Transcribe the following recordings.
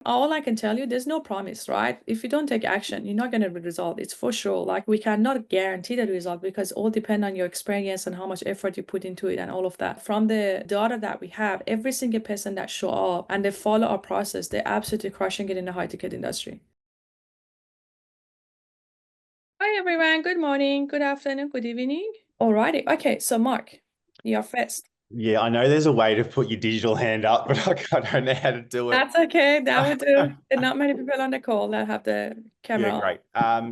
All I can tell you, there's no promise, right? If you don't take action, you're not going to result. It's for sure. Like we cannot guarantee the result because it all depend on your experience and how much effort you put into it and all of that. From the data that we have, every single person that show up and they follow our process, they're absolutely crushing it in the high ticket industry. Hi everyone. Good morning, good afternoon, good evening. Alrighty. Okay, so Mark, you're first. Yeah, I know there's a way to put your digital hand up, but I don't know how to do it. That's okay. That would do. There are not many people on the call that have the Yeah, camera on. great.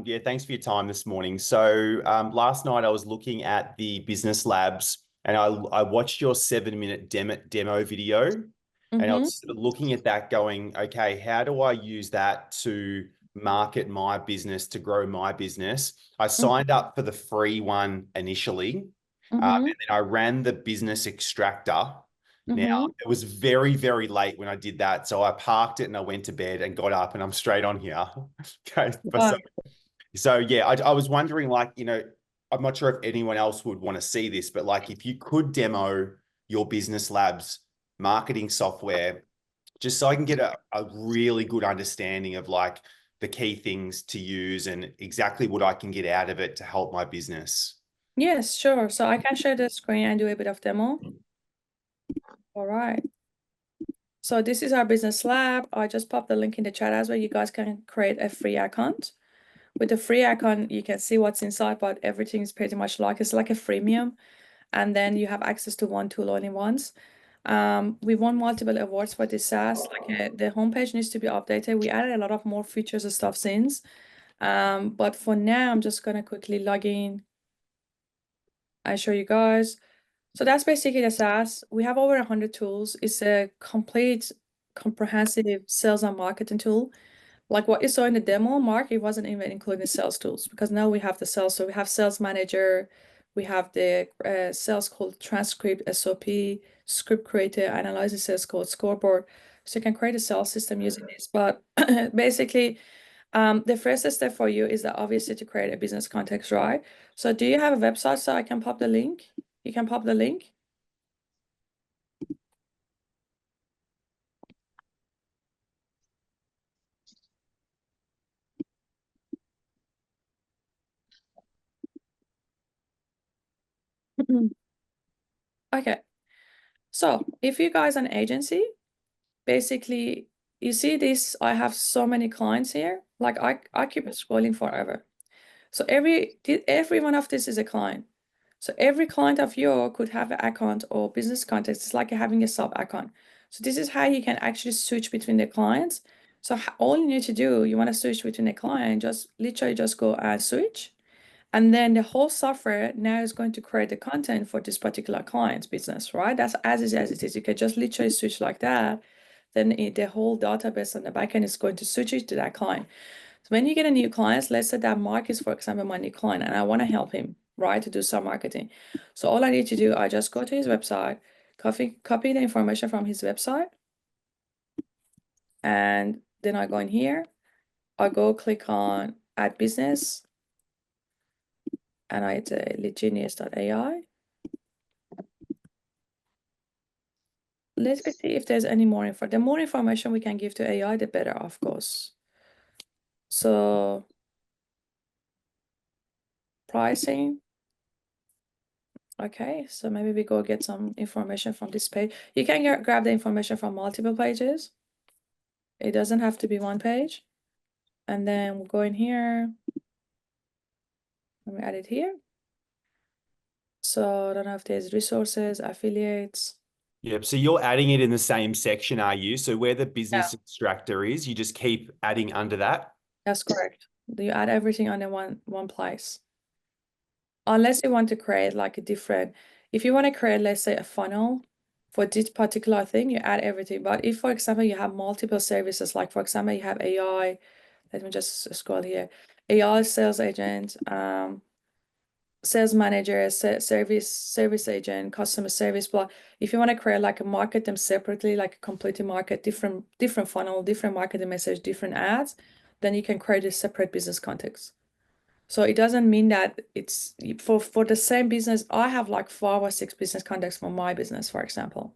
Yeah, thanks for your time this morning. So last night I was looking at the business labs and I watched your 7-minute demo video and I Mm-hmm. was sort of looking at that going, okay, how do I use that to market my business, to grow my business? I signed up for the free one initially, Mm-hmm. and then I ran the business extractor. Now, Mm-hmm. it was very, very late when I did that. So I parked it and I went to bed and got up and I'm straight on here. Okay. Wow. So yeah, I was wondering, like, I'm not sure if anyone else would want to see this, but like if you could demo your business labs marketing software, just so I can get a really good understanding of like the key things to use and exactly what I can get out of it to help my business. Yes, sure. So I can share the screen and do a bit of demo. All right. So this is our business lab. I just popped the link in the chat as well. You guys can create a free account. With the free account, you can see what's inside, but everything is pretty much like it's like a freemium. And then you have access to one tool only once. We won multiple awards for this SaaS. Like the homepage needs to be updated. We added a lot of more features and stuff since. But for now, I'm just gonna quickly log in and show you guys. So that's basically the SaaS. We have over 100 tools. It's a complete, comprehensive sales and marketing tool. Like what you saw in the demo, Mark, it wasn't even including sales tools because now we have the sales. So we have sales manager, we have the sales code transcript, SOP, script creator, analyzes sales code, scoreboard. So you can create a sales system using this. But basically, the first step for you is that obviously to create a business context, right? So do you have a website so I can pop the link? You can pop the link. Okay. So if you guys are an agency, basically you see this, I have so many clients here. Like I keep scrolling forever. So every one of this is a client. So every client of yours could have an account or business context. It's like having a sub account. So this is how you can actually switch between the clients. So all you need to do, you want to switch between the client, just literally just go and switch. And then the whole software now is going to create the content for this particular client's business, right? That's as easy as it is. You can just literally switch like that. Then the whole database on the backend is going to switch it to that client. So when you get a new client, let's say that Mark is, for example, my new client, and I want to help him, right, to do some marketing. So all I need to do, I just go to his website, copy the information from his website, and then I go in here. I go click on Add Business, and I hit legenius.ai. Let's see if there's any more info. The more information we can give to AI, the better, of course. So pricing. Okay, so maybe we go get some information from this page. You can grab the information from multiple pages. It doesn't have to be one page. And then we'll go in here. Let me add it here. So I don't know if there's resources, affiliates. Yep. So you're adding it in the same section, are you? So where the Yeah, business extractor is, you just keep adding under that. that's correct. You add everything under one place. Unless you want to create like a different, if you want to create, let's say, a funnel for this particular thing, you add everything. But if, for example, you have multiple services, like for example, you have AI, let me just scroll here, AI sales agent, sales manager, service agent, customer service, blah. If you want to create like a market them separately, like a completely market, different funnel, different marketing message, different ads, then you can create a separate business context. So it doesn't mean that it's for the same business. I have like 5 or 6 business contacts for my business, for example,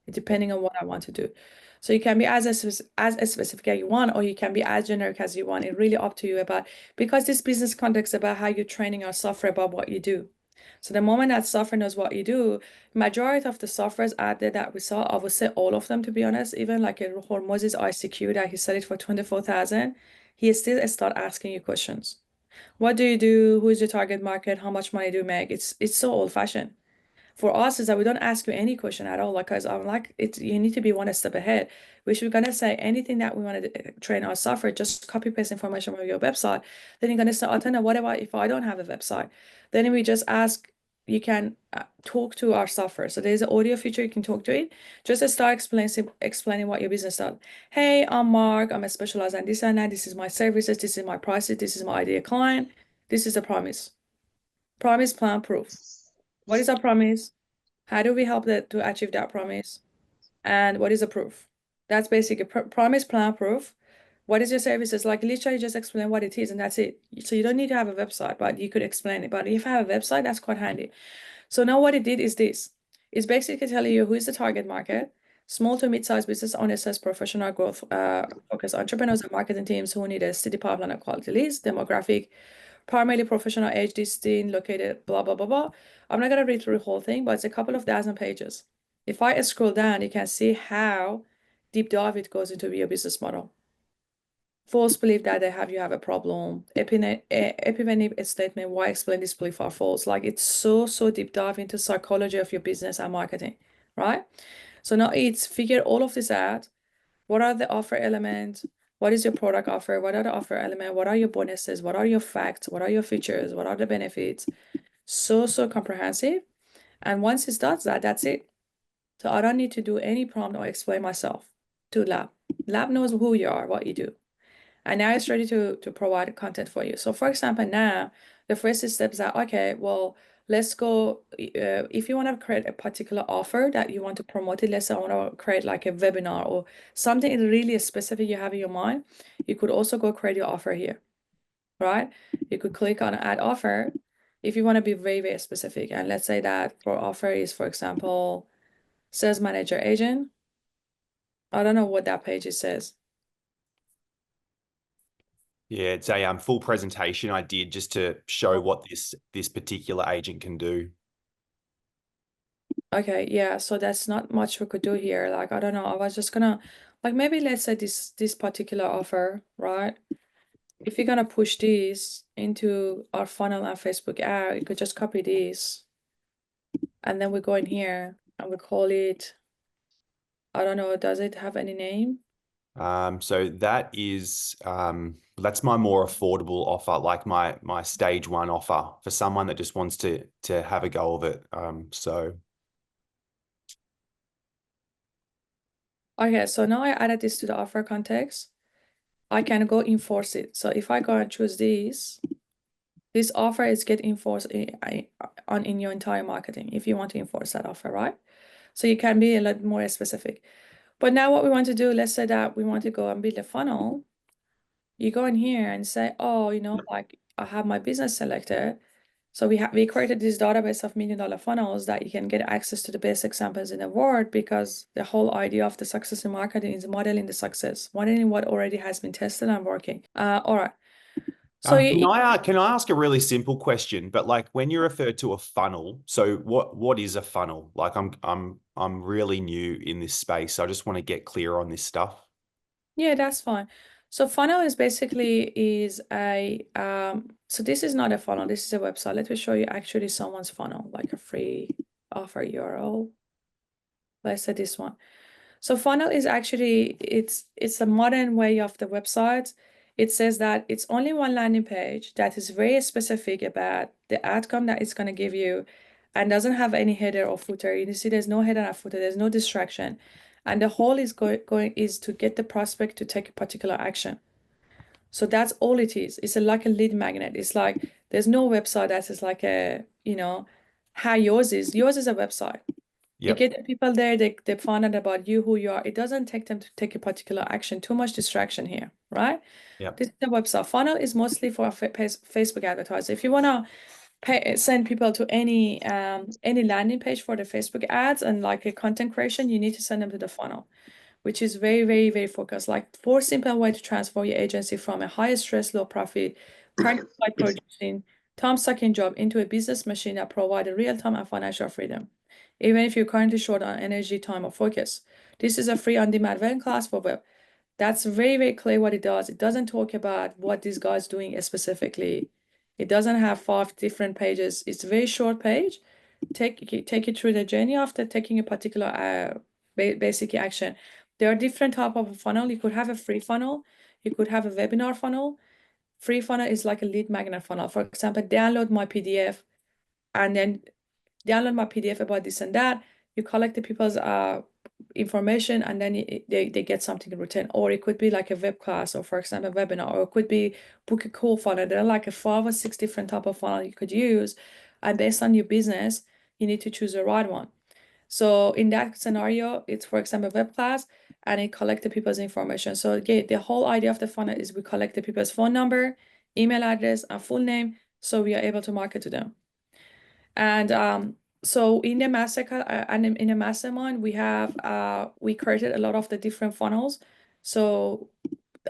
depending on what I want to do. So you can be as specific as you want, or you can be as generic as you want. It's really up to you about, because this business context is about how you're training your software about what you do. So the moment that software knows what you do, majority of the softwares out there that we saw, I would say all of them, to be honest, even like a Hormoz's ICQ that he sold it for 24,000, he still start asking you questions. What do you do? Who is your target market? How much money do you make? It's so old fashioned. For us is that we don't ask you any question at all. Like, cause I'm like, it's, you need to be one step ahead. We should gonna say anything that we want to train our software, just copy paste information from your website. Then you're gonna say, Atena, what about if I don't have a website? Then we just ask, you can talk to our software. So there's an audio feature, you can talk to it. Just start explaining what your business does. Hey, I'm Mark. I'm a specialized in this and that. This is my services. This is my prices. This is my ideal client. This is the promise. Promise, plan, proof. What is our promise? How do we help that to achieve that promise? And what is the proof? That's basically promise, plan, proof. What is your services? Like literally just explain what it is and that's it. So you don't need to have a website, but you could explain it. But if you have a website, that's quite handy. So now what it did is this. It's basically telling you who is the target market, small to mid-sized business owners as professional growth focused entrepreneurs and marketing teams who need a steady pipeline of quality leads, demographic, primarily professional, age, distinct, located, blah, blah, blah, blah. I'm not going to read through the whole thing, but it's a couple of dozen pages. If I scroll down, you can see how deep dive it goes into your business model. False belief that you have a problem. Epimenic statement, why explain this belief are false. Like it's so deep dive into psychology of your business and marketing, right? So now it's figure all of this out. What are the offer elements? What is your product offer? What are the offer elements? What are your bonuses? What are your facts? What are your features? What are the benefits? So comprehensive. And once it does that, that's it. So I don't need to do any prompt or explain myself to Lab. Lab knows who you are, what you do. And now it's ready to provide content for you. So for example, now the first step is that, okay, well, let's go. If you want to create a particular offer that you want to promote it, let's say I want to create like a webinar or something really specific you have in your mind, you could also go create your offer here, right? You could click on add offer if you want to be very specific. And let's say that for offer is, for example, sales manager agent. I don't know what that page it says. Yeah, it's a full presentation I did just to show what this particular agent can do. Okay, yeah, so that's not much we could do here. Like, I don't know, I was just gonna, like, maybe let's say this particular offer, right? If you're gonna push this into our funnel and Facebook ad, you could just copy this, and then we go in here and we call it, I don't know, does it have any name? So that is that's my more affordable offer, like my stage one offer for someone that just wants to have a go of it. So Okay, so now I added this to the offer context. I can go enforce it. So if I go and choose this offer is get enforced in your entire marketing if you want to enforce that offer, right? So you can be a lot more specific. But now what we want to do, let's say that we want to go and build a funnel. You go in here and say, oh, like I have my business selected. So we created this database of $1 million funnels that you can get access to the best examples in the world, because the whole idea of the success in marketing is modeling the success, modeling what already has been tested and working. All right. So can I ask a really simple question? But like when you refer to a funnel, so what is a funnel? Like I'm really new in this space. So I just want to get clear on this stuff. yeah, that's fine. So funnel is basically is so this is not a funnel, this is a website. Let me show you actually someone's funnel, like a free offer URL. Let's say this one. So funnel is actually it's a modern way of the website. It says that it's only one landing page that is very specific about the outcome that it's going to give you and doesn't have any header or footer. You see there's no header and footer, there's no distraction. And the whole is going is to get the prospect to take a particular action. So that's all it is. It's like a lead magnet. It's like there's no website that is like a, how yours is. Yours is a website. You Yep. get the people there, they find out about you, who you are. It doesn't take them to take a particular action. Too much distraction here, right? Yep. This is the website. Funnel is mostly for Facebook advertisers. If you want to send people to any landing page for the Facebook ads and like a content creation, you need to send them to the funnel. which is very, very, very focused. Like 4 simple ways to transform your agency from a high stress, low profit, practice like producing, time sucking job into a business machine that provides real time and financial freedom, even if you're currently short on energy, time, or focus. This is a free on-demand web class for web. That's very, very clear what it does. It doesn't talk about what this guy's doing specifically. It doesn't have 5 different pages. It's a very short page. Take you through the journey after taking a particular basic action. There are different type of funnel. You could have a free funnel. You could have a webinar funnel. Free funnel is like a lead magnet funnel. For example, download my PDF and then download my PDF about this and that. You collect the people's information and then they get something in return. Or it could be like a web class or, for example, a webinar, or it could be book a call funnel. There are like a 5 or 6 different type of funnel you could use. And based on your business, you need to choose the right one. So in that scenario, it's, for example, web class, and it collects the people's information. So again, the whole idea of the funnel is we collect the people's phone number, email address, and full name, so we are able to market to them. And so in the in the mastermind, we created a lot of the different funnels. So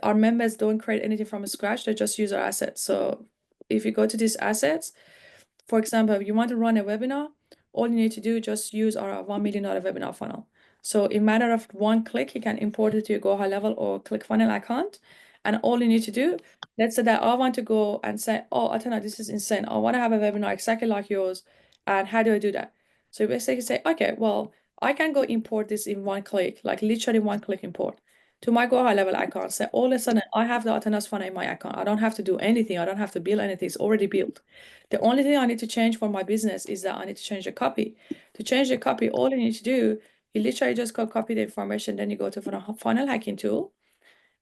our members don't create anything from scratch; they just use our assets. So if you go to these assets, for example, if you want to run a webinar, all you need to do is just use our $1 million webinar funnel. So in matter of one click, you can import it to your Go High Level or ClickFunnels account. And all you need to do, let's say that I want to go and say, oh, Atena, this is insane. I want to have a webinar exactly like yours. And how do I do that? So you basically say, okay, well, I can go import this in one click, like literally one click import to my Go High Level account. Say all of a sudden I have the Atena's funnel in my account. I don't have to do anything. I don't have to build anything. It's already built. The only thing I need to change for my business is that I need to change the copy. To change the copy, all you need to do, you literally just go copy the information, then you go to funnel hacking tool.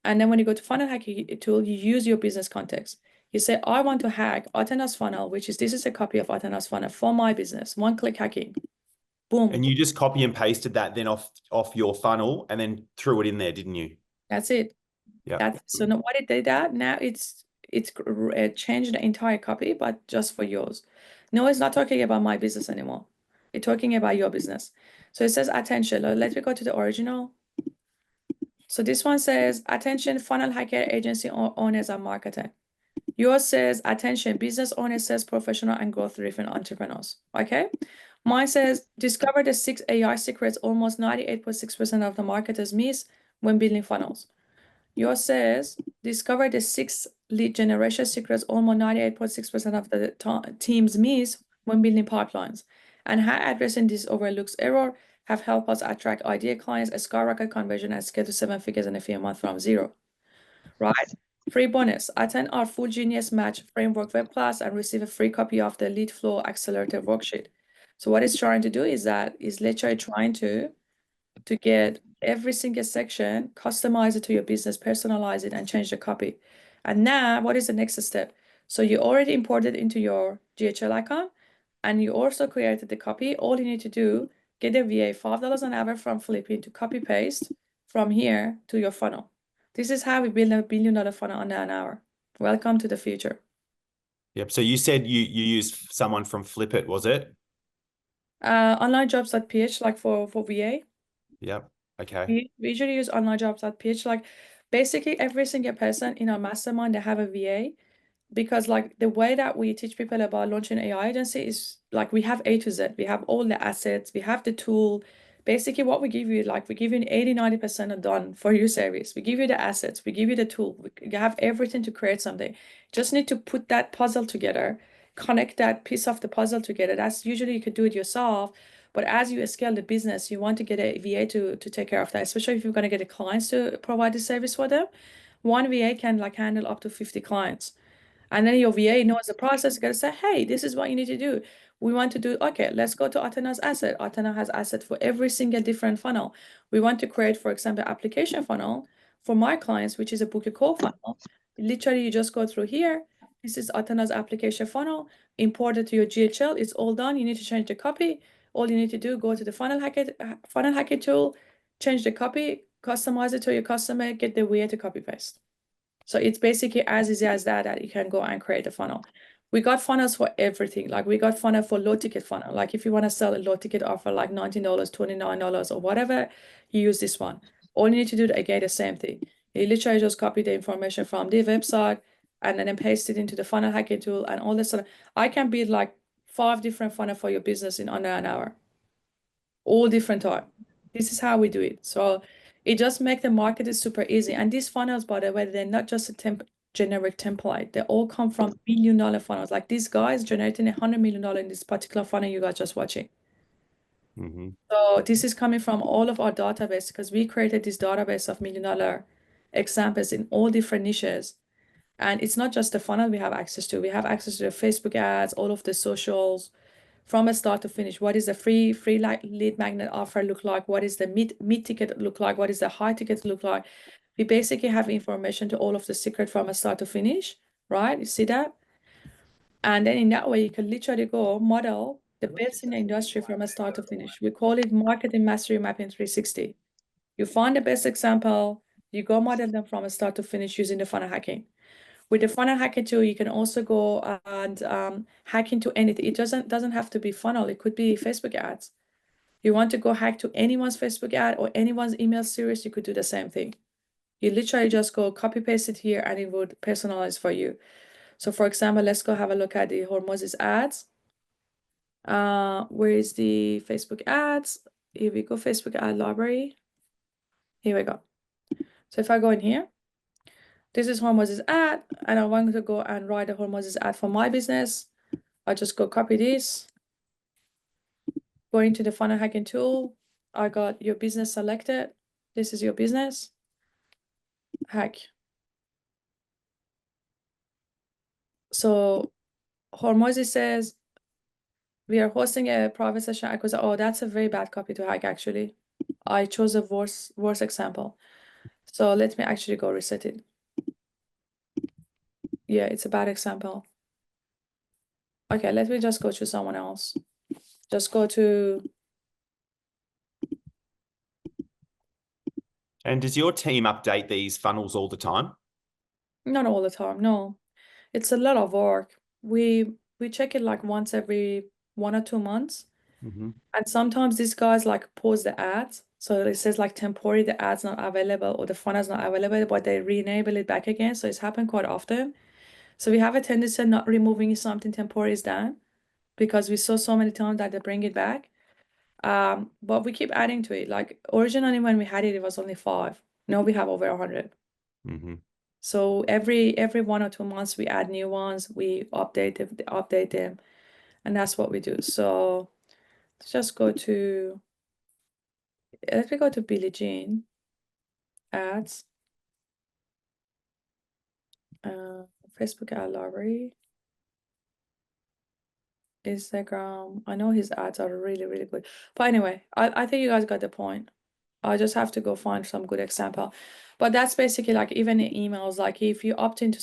And then when you go to funnel hacking tool, you use your business context. You say, I want to hack Atena's funnel, this is a copy of Atena's funnel for my business. One click hacking. Boom. And you just copy and pasted that then off your funnel and then threw it in there, didn't you? That's it. Yeah. So now what it did that now it's changed the entire copy, but just for yours. No, it's not talking about my business anymore. It's talking about your business. So it says attention. Let me go to the original. So this one says attention funnel hacker agency owners and marketing. Yours says attention business owners, sales professional, and growth driven entrepreneurs. Okay. Mine says discover the 6 AI secrets almost 98.6% of the marketers miss when building funnels. Yours says discover the 6 lead generation secrets almost 98.6% of the teams miss when building pipelines. And how addressing this overlooks error have helped us attract ideal clients, skyrocket conversion, and scale to 7 figures in a few months from zero. Right? Free bonus. Attend our full Genius Match framework web class and receive a free copy of the Lead Flow Accelerator worksheet. So what it's trying to do is literally trying to get every single section, customize it to your business, personalize it, and change the copy. And now, what is the next step? So you already imported into your GHL account, and you also created the copy. All you need to do, get a VA $5 an hour from Philippines to copy paste from here to your funnel. This is how we build $1 billion funnel under an hour. Welcome to the future. Yep. So you said you used someone from Flip It, was it? Onlinejobs.ph, like for VA. Yep. Okay. We usually use onlinejobs.ph. Like basically every single person in our mastermind, they have a VA, because like the way that we teach people about launching AI agency is like we have A to Z. We have all the assets, we have the tool. Basically what we give you, like we give you an 80-90% done for your service. We give you the assets, we give you the tool, we have everything to create something. Just need to put that puzzle together, connect that piece of the puzzle together. That's usually you could do it yourself. But as you scale the business, you want to get a VA to take care of that, especially if you're going to get the clients to provide the service for them. One VA can like handle up to 50 clients. And then your VA knows the process, you're gonna say, hey, this is what you need to do. We want to do, okay, let's go to Atena's asset. Atena has asset for every single different funnel. We want to create, for example, application funnel for my clients, which is a book a call funnel. Literally, you just go through here. This is Atena's application funnel, import it to your GHL. It's all done. You need to change the copy. All you need to do, go to the funnel hacker tool, change the copy, customize it to your customer, get the VA to copy paste. So it's basically as easy as that you can go and create a funnel. We got funnels for everything. Like we got funnel for low ticket funnel. Like if you want to sell a low ticket offer like $19, $29 or whatever, you use this one. All you need to do again, the same thing. You literally just copy the information from the website and then paste it into the funnel hacking tool and all this stuff. I can build like 5 different funnel for your business in under an hour, all different type. This is how we do it. So it just make the market is super easy. And these funnels, by the way, they're not just a generic template. They all come from $1 million funnels. Like these guys generating $100 million in this particular funnel you guys just watching. Mm-hmm. So this is coming from all of our database because we created this database of $1 million examples in all different niches. And it's not just the funnel we have access to. We have access to the Facebook ads, all of the socials, from a start to finish. What is the free lead magnet offer look like? What is the mid ticket look like? What is the high ticket look like? We basically have information to all of the secret from a start to finish, right? You see that? And then in that way, you can literally go model the best in the industry from a start to finish. We call it marketing mastery mapping 360. You find the best example, you go model them from a start to finish using the funnel hacking. With the funnel hacking tool, you can also go and hack into anything. It doesn't have to be funnel. It could be Facebook ads. You want to go hack to anyone's Facebook ad or anyone's email series, you could do the same thing. You literally just go copy paste it here and it would personalize for you. So for example, let's go have a look at the Hormoz's ads. Where is the Facebook ads? Here we go, Facebook ad library. Here we go. So if I go in here, this is Hormoz's ad, and I want to go and write a Hormoz's ad for my business. I just go copy this, go into the funnel hacking tool. I got your business selected. This is your business. Hack. So Hormozi says, we are hosting a private session acquisition. Oh, that's a very bad copy to hack, actually. I chose a worse example. So let me actually go reset it. Yeah, it's a bad example. Okay, let me just go to someone else. Just go to... And does your team update these funnels all the time? Not all the time, no. It's a lot of work. We check it like once every 1 or 2 months. Mm-hmm. And sometimes these guys like pause the ads. So it says like temporary, the ad's not available or the funnel's not available, but they re-enable it back again. So it's happened quite often. So we have a tendency of not removing something temporary is done because we saw so many times that they bring it back. But we keep adding to it. Like originally when we had it, it was only 5. Now we have over 100. Mm-hmm. So every 1 or 2 months we add new ones, we update them, and that's what we do. So let's just go to let me go to Billie Jean ads, Facebook ad library, Instagram. I know his ads are really, really good. But anyway, I think you guys got the point. I just have to go find some good example. But that's basically like even in emails, like if you opt into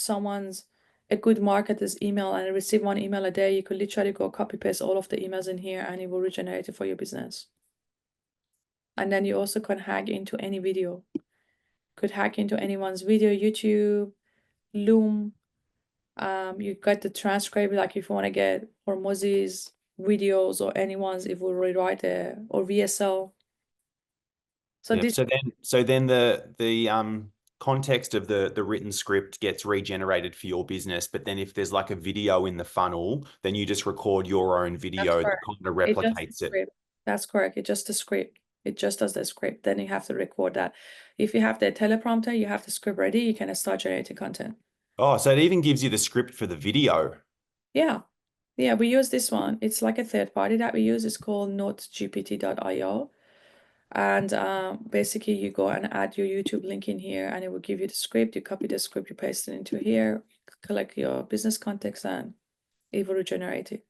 a good marketer's email and receive 1 email a day, you could literally go copy paste all of the emails in here and it will regenerate it for your business. And then you also can hack into any video. Could hack into anyone's video, YouTube, Loom. You got the transcript, like if you want to get Hormozi's videos or anyone's, it will rewrite it, or VSL. So Yep. this So then the context of the written script gets regenerated for your business, but then if there's like a video in the funnel, then you just record your own video that kind of replicates it. That's correct. It's just a script. It just does the script. Then you have to record that. If you have the teleprompter, you have the script ready, you can start generating content. Oh, so it even gives you the script for the video. Yeah. Yeah, we use this one. It's like a third party that we use. It's called notesgpt.io. And basically you go and add your YouTube link in here and it will give you the script. You copy the script, you paste it into here, collect your business context, and it will generate it.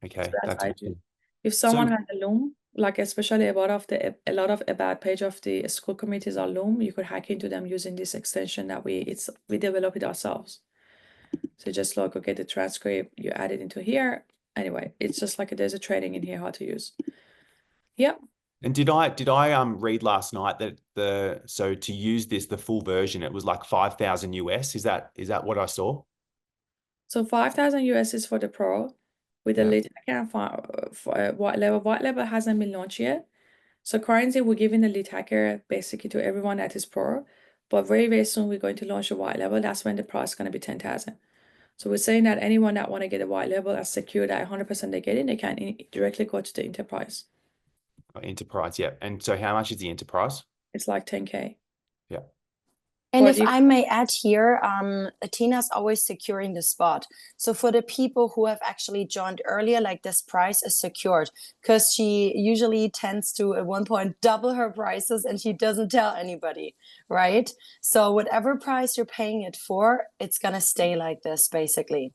So Okay, that's that's how I do. awesome. If someone has a Loom, like especially a lot of about page of the school committees are Loom, you could hack into them using this extension that we develop it ourselves. So just like okay, the transcript, you add it into here. Anyway, it's just like there's a training in here how to use. Yep. And did I read last night that so to use the full version, it was like 5,000 US? Is that what I saw? So 5,000 US is for the pro. With the Yeah. lead account for white level. White level hasn't been launched yet. So currently we're giving the lead hacker basically to everyone that is pro, but very, very soon we're going to launch a white label. That's when the price is going to be 10,000. So we're saying that anyone that want to get a white label that's secure that 100% they get in, they can directly go to the enterprise. Enterprise, yeah. And so how much is the enterprise? It's like 10K. Yeah. And But if I may add here, Athena's always securing the spot. So for the people who have actually joined earlier, like this price is secured because she usually tends to at one point double her prices and she doesn't tell anybody, right? So whatever price you're paying it for, it's going to stay like this basically.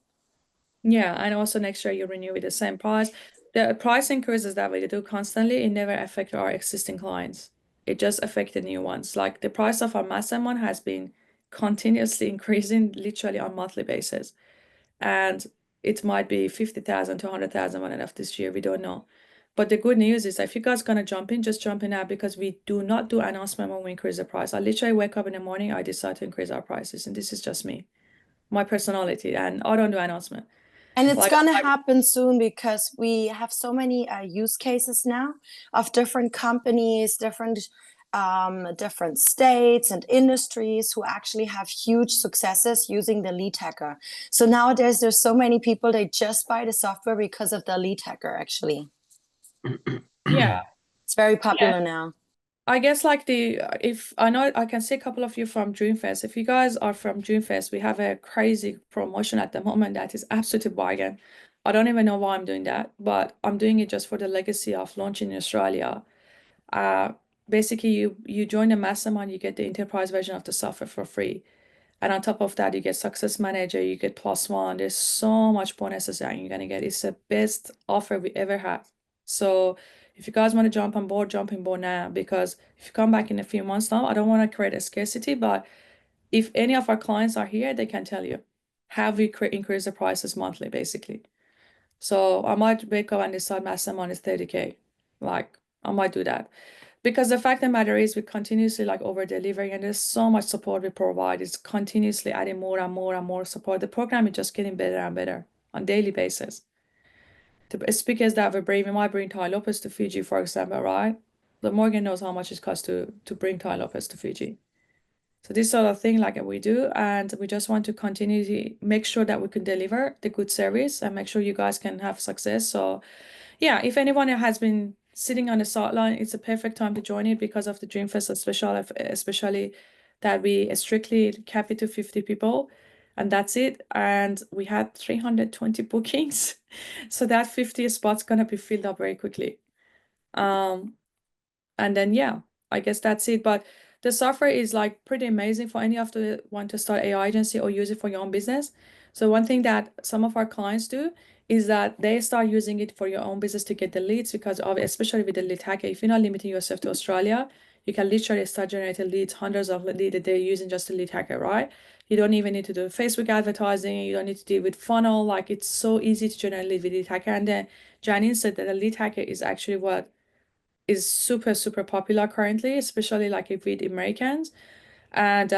yeah, and also next year you renew with the same price. The price increases that we do constantly, it never affect our existing clients. It just affected new ones. Like the price of our mastermind has been continuously increasing literally on monthly basis. And it might be 50,000 to 100,000 one of this year. We don't know. But the good news is if you guys gonna jump in, just jump in now because we do not do announcement when we increase the price. I literally wake up in the morning, I decide to increase our prices, and this is just me, my personality, and I don't do announcement. And it's Like, going to happen soon because we have so many use cases now of different companies, different states and industries who actually have huge successes using the lead hacker. So nowadays there's so many people, they just buy the software because of the lead hacker actually. yeah. It's very popular now. I guess like if I know I can see a couple of you from Dreamfest. If you guys are from Dreamfest, we have a crazy promotion at the moment that is absolutely bargain. I don't even know why I'm doing that, but I'm doing it just for the legacy of launching in Australia. Uh, Basically you join the mastermind, you get the enterprise version of the software for free. And on top of that, you get Success Manager, you get plus one. There's so much bonuses that you're gonna get. It's the best offer we ever had. So if you guys want to jump on board, jump on board now because if you come back in a few months now, I don't want to create a scarcity, but if any of our clients are here, they can tell you how we increase the prices monthly, basically. So I might wake up and decide mastermind is 30K. Like I might do that. Because the fact of the matter is we continuously like over delivering and there's so much support we provide. It's continuously adding more and more and more support. The program is just getting better and better on daily basis. The speakers that we bring, we might bring Ty Lopez to Fiji, for example, right? But Morgan knows how much it costs to bring Ty Lopez to Fiji. So this sort of thing like we do, and we just want to continue to make sure that we can deliver the good service and make sure you guys can have success. So yeah, if anyone has been sitting on the sideline, it's a perfect time to join it because of the Dreamfest, especially that we strictly cap it to 50 people and that's it. And we had 320 bookings. So that 50 spots gonna be filled up very quickly. And then yeah, I guess that's it. But the software is like pretty amazing for any of the want to start AI agency or use it for your own business. So one thing that some of our clients do is that they start using it for your own business to get the leads because of especially with the lead hacker, if you're not limiting yourself to Australia, you can literally start generating leads, hundreds of leads that they're using just the lead hacker, right? You don't even need to do Facebook advertising, you don't need to deal with funnel, like it's so easy to generate lead with lead hacker. And then Janine said that the lead hacker is actually what is super, super popular currently, especially like if with Americans. And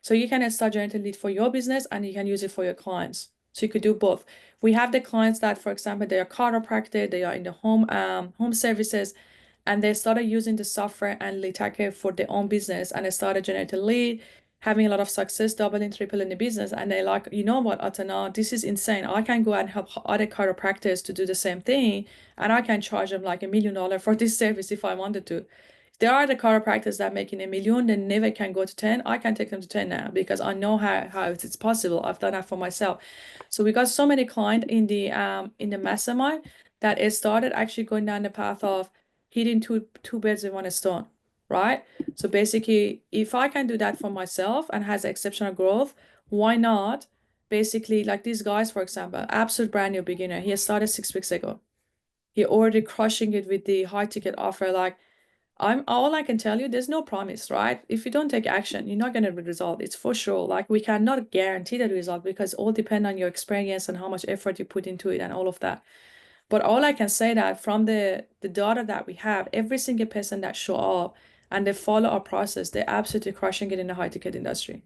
so you can start generating lead for your business and you can use it for your clients. So you could do both. We have the clients that, for example, they are chiropractor, they are in the home services, and they started using the software and lead tracker for their own business and they started generating lead, having a lot of success, doubling, tripling the business. And they're like, you know what, Atena, this is insane. I can go and help other chiropractors to do the same thing and I can charge them like $1 million for this service if I wanted to. There are the chiropractors that making 1 million, they never can go to 10. I can take them to 10 now because I know how it's possible. I've done that for myself. So we got so many clients in the mastermind that it started actually going down the path of hitting two birds with one stone, right? So basically, if I can do that for myself and has exceptional growth, why not? Basically, like these guys, for example, absolute brand new beginner. He has started 6 weeks ago. He already crushing it with the high ticket offer. Like I'm all I can tell you, there's no promise, right? If you don't take action, you're not going to result. It's for sure. Like we cannot guarantee the result because all depend on your experience and how much effort you put into it and all of that. But all I can say that from the data that we have, every single person that show up and they follow our process, they're absolutely crushing it in the high ticket industry.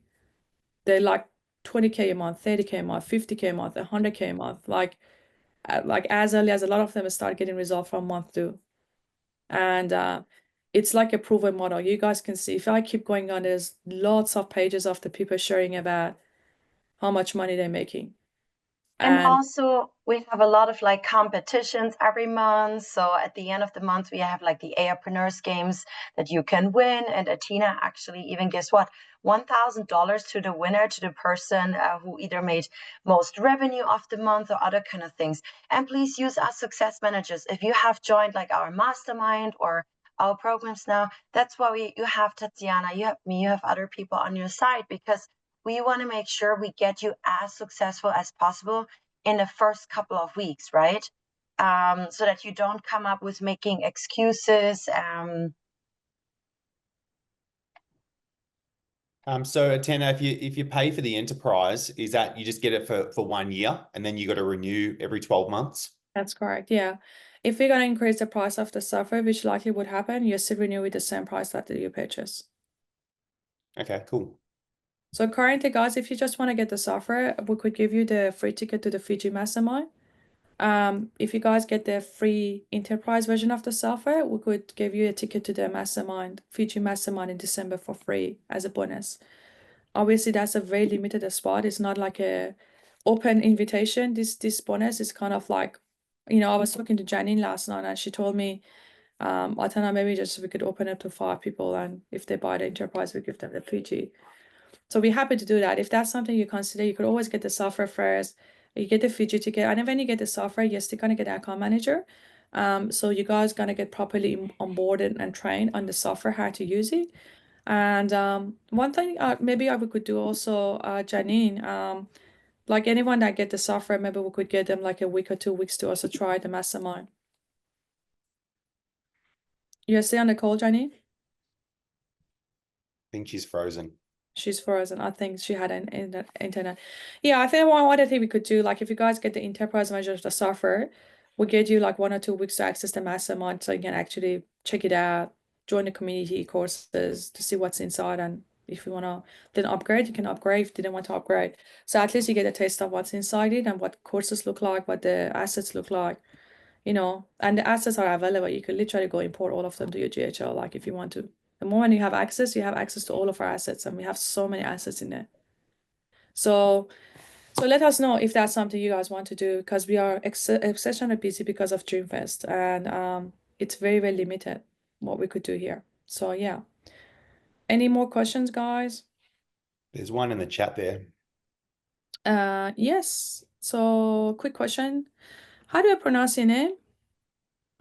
They're like 20K a month, 30K a month, 50K a month, 100K a month. Like as early as a lot of them start getting results from month two. And it's like a proven model. You guys can see if I keep going on, there's lots of pages of the people sharing about how much money they're making. And also we have a lot of like competitions every month. So at the end of the month, we have like the AIpreneurs games that you can win. And Atena actually even gives what? $1,000 to the winner, to the person who either made most revenue of the month or other kind of things. And please use us success managers. If you have joined like our mastermind or our programs now, that's why you have Tatiana, you have me, you have other people on your side, because we want to make sure we get you as successful as possible in the first couple of weeks, right? So that you don't come up with making excuses. So Atena, if you pay for the enterprise, is that you just get it for 1 year and then you got to renew every 12 months? That's correct. Yeah. If we're going to increase the price of the software, which likely would happen, you still renew with the same price that you purchase. Okay, cool. So currently, guys, if you just want to get the software, we could give you the free ticket to the Fiji Mastermind. If you guys get the free enterprise version of the software, we could give you a ticket to the Mastermind, Fiji Mastermind in December for free as a bonus. Obviously, that's a very limited spot. It's not like a open invitation. This bonus is kind of like, I was talking to Janine last night and she told me, Atena, maybe just we could open it to 5 people, and if they buy the enterprise, we give them the Fiji. So we're happy to do that. If that's something you consider, you could always get the software first. You get the Fiji ticket, and then when you get the software, you're still gonna get an account manager. So you guys gonna get properly onboarded and trained on the software, how to use it. And one thing maybe we could do also, Janine, like anyone that get the software, maybe we could get them like a week or 2 weeks to also try the mastermind. You stay on the call, Janine? I think she's frozen. She's frozen. I think she had an internet. Yeah, I think one other thing we could do, like if you guys get the enterprise version of the software, we'll get you like 1 or 2 weeks to access the mastermind so you can actually check it out, join the community courses to see what's inside, and if you want to then upgrade, you can upgrade if you didn't want to upgrade. So at least you get a taste of what's inside it and what courses look like, what the assets look like, and the assets are available. You can literally go import all of them to your GHL, like if you want to. The moment you have access to all of our assets, and we have so many assets in there. So let us know if that's something you guys want to do, because we are exceptionally busy because of Dreamfest, and it's very, very limited what we could do here. So yeah. Any more questions, guys? There's one in the chat there. Yes. So quick question. How do I pronounce your name?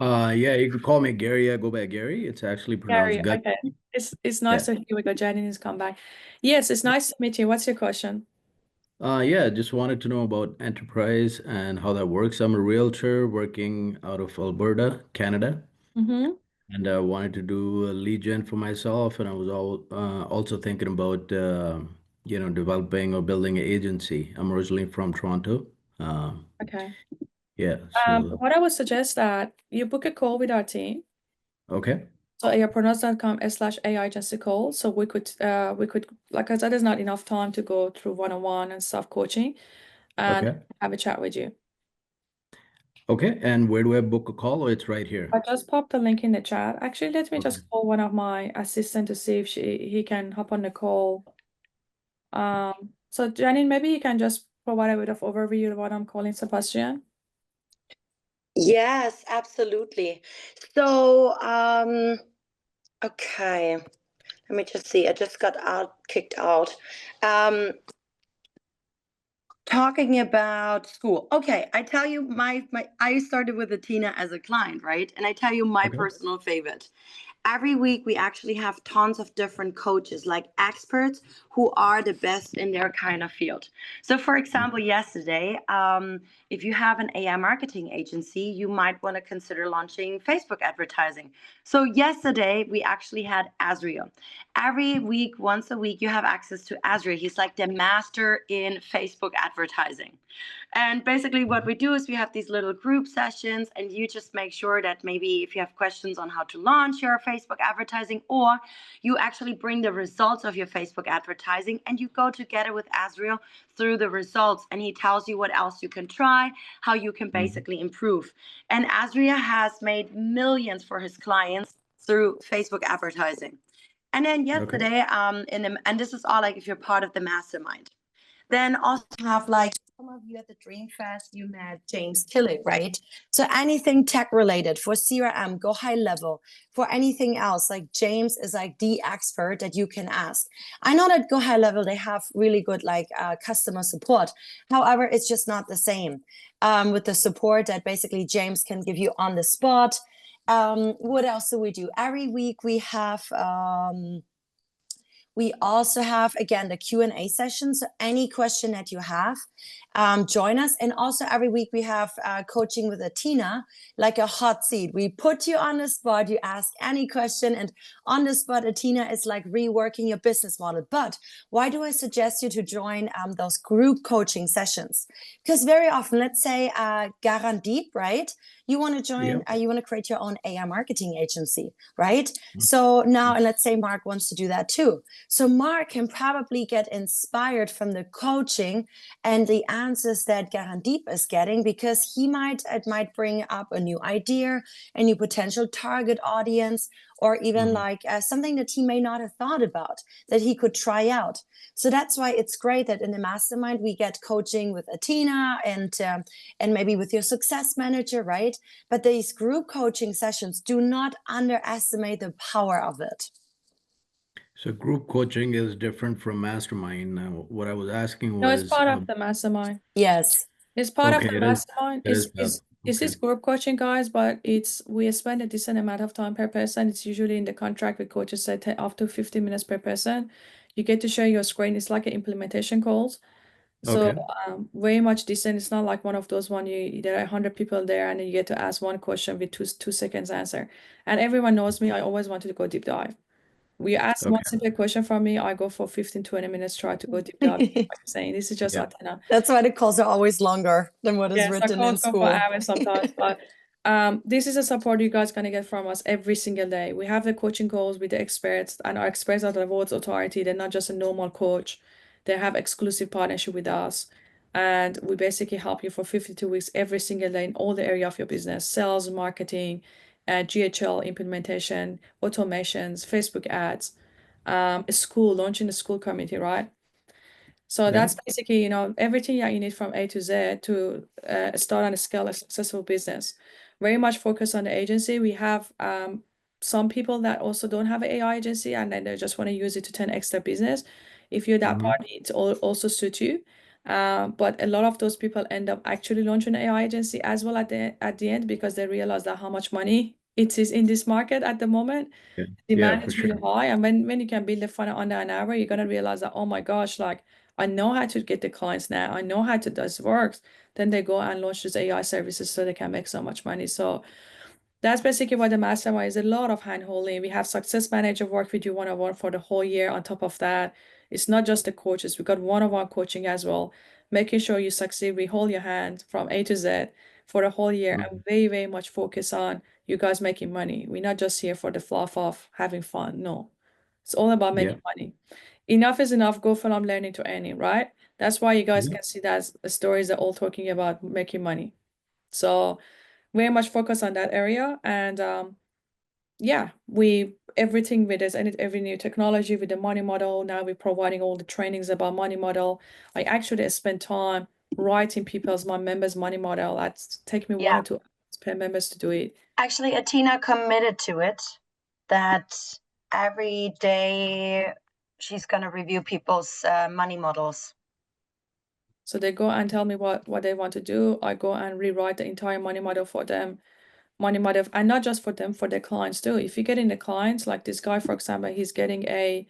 Yeah, you could call me Gary. I go by Gary. It's actually pronounced Gary. Gut. Okay. It's nice to hear we got Janine's come back. Yes, it's nice to meet you. What's your question? Yeah, just wanted to know about enterprise and how that works. I'm a realtor working out of Alberta, Canada, Mm-hmm. and I wanted to do a lead gen for myself. And I was also thinking about, developing or building an agency. I'm originally from Toronto. Okay. Yeah, so What I would suggest that you book a call with our team. okay. So airpreneurs.com/AI just a call. So we could, like I said, there's not enough time to go through one-on-one and stuff coaching and Okay. have a chat with you. Okay, and where do I book a call? Or it's right here? I just popped the link in the chat. Actually, let me Okay. just call one of my assistants to see if he can hop on the call. So Janine, maybe you can just provide a bit of overview of what I'm calling Sebastian. Yes, absolutely. So, okay, let me just see. I just got kicked out. Talking about school. Okay, I tell you I started with Atena as a client, right? And I tell you my personal favorite. Every week we actually have tons of different coaches, like experts who are the best in their kind of field. So for example, yesterday, if you have an AI marketing agency, you might want to consider launching Facebook advertising. So yesterday we actually had Azriel. Every week, once a week, you have access to Azriel. He's like the master in Facebook advertising. And basically what we do is we have these little group sessions, and you just make sure that maybe if you have questions on how to launch your Facebook advertising, or you actually bring the results of your Facebook advertising and you go together with Azriel through the results, and he tells you what else you can try, how you can basically improve. And Azriel has made millions for his clients. through Facebook advertising. And then yesterday, and this is all like if you're part of the mastermind. Then also have like some of you at the Dream Fest, you met James Killick, right? So anything tech related for CRM, go high level. For anything else, like James is like the expert that you can ask. I know that go high level, they have really good like customer support. However, it's just not the same with the support that basically James can give you on the spot. What else do we do? Every week we also have, again, the Q&A session. So any question that you have, join us. And also every week we have coaching with Atena, like a hot seat. We put you on the spot, you ask any question, and on the spot, Atena is like reworking your business model. But why do I suggest you to join those group coaching sessions? Because very often, let's say Garandeep, right? You want to join, you want to create your own AI marketing agency, right? So now, and let's say Mark wants to do that too. So Mark can probably get inspired from the coaching and the answers that Garandeep is getting, because it might bring up a new idea, a new potential target audience, or even like something that he may not have thought about that he could try out. So that's why it's great that in the mastermind we get coaching with Atena and maybe with your success manager, right? But these group coaching sessions, do not underestimate the power of it. So group coaching is different from mastermind. Now, what I was asking No, it's was, part of the mastermind. Yes. It's part of okay, the mastermind. it is It's this group coaching, guys, but we spend a decent amount of time per person. It's usually in the contract with coaches say up to 50 minutes per person. You get to share your screen. It's like an implementation calls. So very much decent. It's not like one of those there are 100 people there and then you get to ask one question with two seconds answer. And everyone knows me. I always wanted to go deep dive. We ask one simple question from me, I go for 15-20 minutes, try to go deep dive. Like I'm saying, this is just Atena. That's why the calls are always longer than what is Yes, written I in can't go school. for hours sometimes, but this is a support you guys gonna get from us every single day. We have the coaching calls with the experts, and our experts are the world's authority. They're not just a normal coach. They have exclusive partnership with us, and we basically help you for 52 weeks every single day in all the area of your business: sales, marketing, GHL implementation, automations, Facebook ads, launching a school community, right? So that's basically, everything that you need from A to Z to start and scale a successful business. Very much focused on the agency. We have some people that also don't have an AI agency and then they just want to use it to turn extra business. If you're that party, it also suits you. But a lot of those people end up actually launching an AI agency as well at the end, because they realize that how much money it is in this market at the moment. Demand is really high, and when you can build a funnel under an hour, you're gonna realize that, oh my gosh, like I know how to get the clients now, I know how to do this works. Then they go and launch these AI services so they can make so much money. So that's basically what the mastermind is. A lot of hand holding. We have success manager work with you one-on-one for the whole year. On top of that, it's not just the coaches, we got one-on-one coaching as well, making sure you succeed. We hold your hand from A to Z for the whole year and very, very much focus on you guys making money. We're not just here for the fluff of having fun. No, it's all about making money. Enough is enough. Go from learning to earning, right? That's why you guys can see that the stories are all talking about making money. So very much focus on that area. And everything with this and every new technology with the money model. Now we're providing all the trainings about money model. I actually spend time writing my members' money model. That's take me 1 or 2 hours per members to do it. Actually, Atena committed to it, that every day she's going to review people's money models. So they go and tell me what they want to do. I go and rewrite the entire money model for them. And not just for them, for their clients too. If you get in the clients, like this guy, for example, he's getting a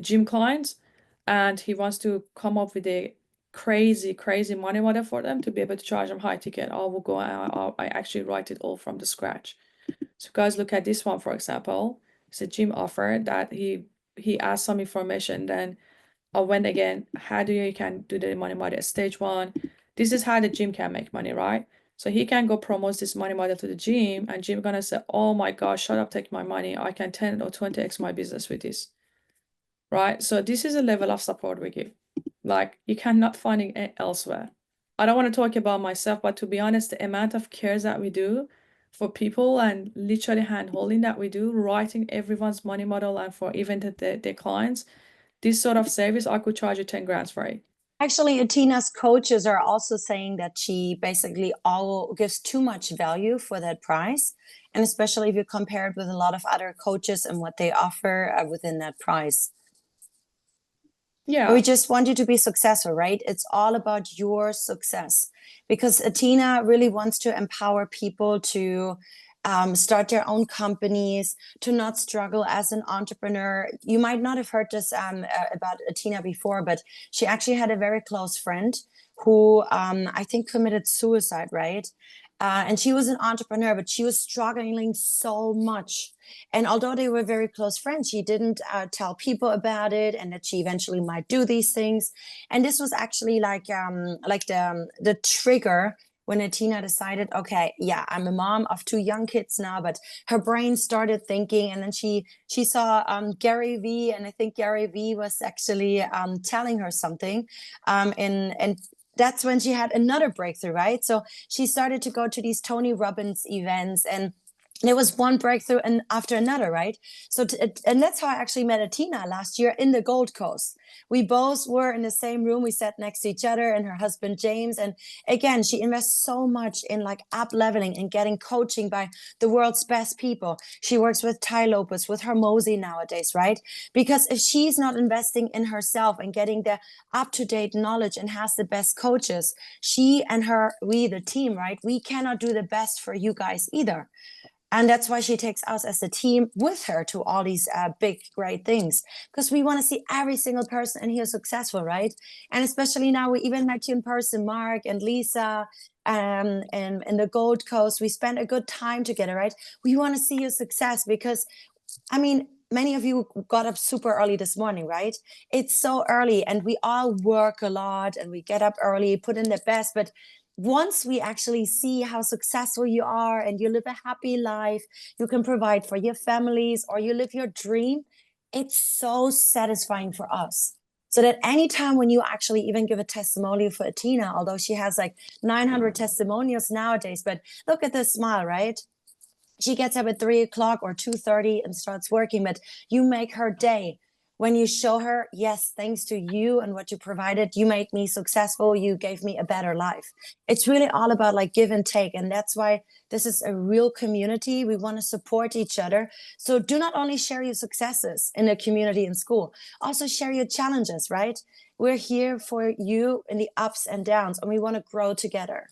gym client and he wants to come up with a crazy money model for them to be able to charge them high ticket. I will go and I actually write it all from the scratch. So guys, look at this one, for example. It's a gym offer that he asked some information. Then I went again, how do you can do the money model? Stage 1, this is how the gym can make money, right? So he can go promote this money model to the gym, and gym gonna say, oh my gosh, shut up, take my money. I can 10 or 20x my business with this, right? So this is a level of support we give. Like you cannot find it elsewhere. I don't want to talk about myself, but to be honest, the amount of cares that we do for people and literally hand holding that we do, writing everyone's money model and for even their clients, this sort of service, I could charge you 10 grand for it. Actually, Atena's coaches are also saying that she basically all gives too much value for that price. And especially if you compare it with a lot of other coaches and what they offer within that price. Yeah. We just want you to be successful, right? It's all about your success, because Atena really wants to empower people to start their own companies, to not struggle as an entrepreneur. You might not have heard this about Atena before, but she actually had a very close friend who I think committed suicide, right? And she was an entrepreneur, but she was struggling so much. And although they were very close friends, she didn't tell people about it, and that she eventually might do these things. And this was actually like the trigger when Atena decided, okay, yeah, I'm a mom of 2 young kids now, but her brain started thinking, and then she saw Gary Vee, and I think Gary Vee was actually telling her something, and that's when she had another breakthrough, right? So she started to go to these Tony Robbins events, and there was one breakthrough and after another, right? So, and that's how I actually met Atena last year in the Gold Coast. We both were in the same room. We sat next to each other, and her husband, James. And again, she invests so much in like up leveling and getting coaching by the world's best people. She works with Ty Lopez, with Hermosi nowadays, right? Because if she's not investing in herself and getting the up-to-date knowledge and has the best coaches, she and her, we, the team, right? We cannot do the best for you guys either. And that's why she takes us as a team with her to all these big, great things, because we want to see every single person in here successful, right? And especially now, we even met you in person, Mark and Lisa, and in the Gold Coast. We spent a good time together, right? We want to see your success because, I mean, many of you got up super early this morning, right? It's so early, and we all work a lot, and we get up early, put in the best, but once we actually see how successful you are and you live a happy life, you can provide for your families, or you live your dream, it's so satisfying for us. So that anytime when you actually even give a testimonial for Atena, although she has like 900 testimonials nowadays, but look at this smile, right? She gets up at 3 o'clock or 2:30 and starts working, but you make her day when you show her, yes, thanks to you and what you provided, you made me successful, you gave me a better life. It's really all about like give and take, and that's why this is a real community. We want to support each other. So do not only share your successes in the community in school, also share your challenges, right? We're here for you in the ups and downs, and we want to grow together.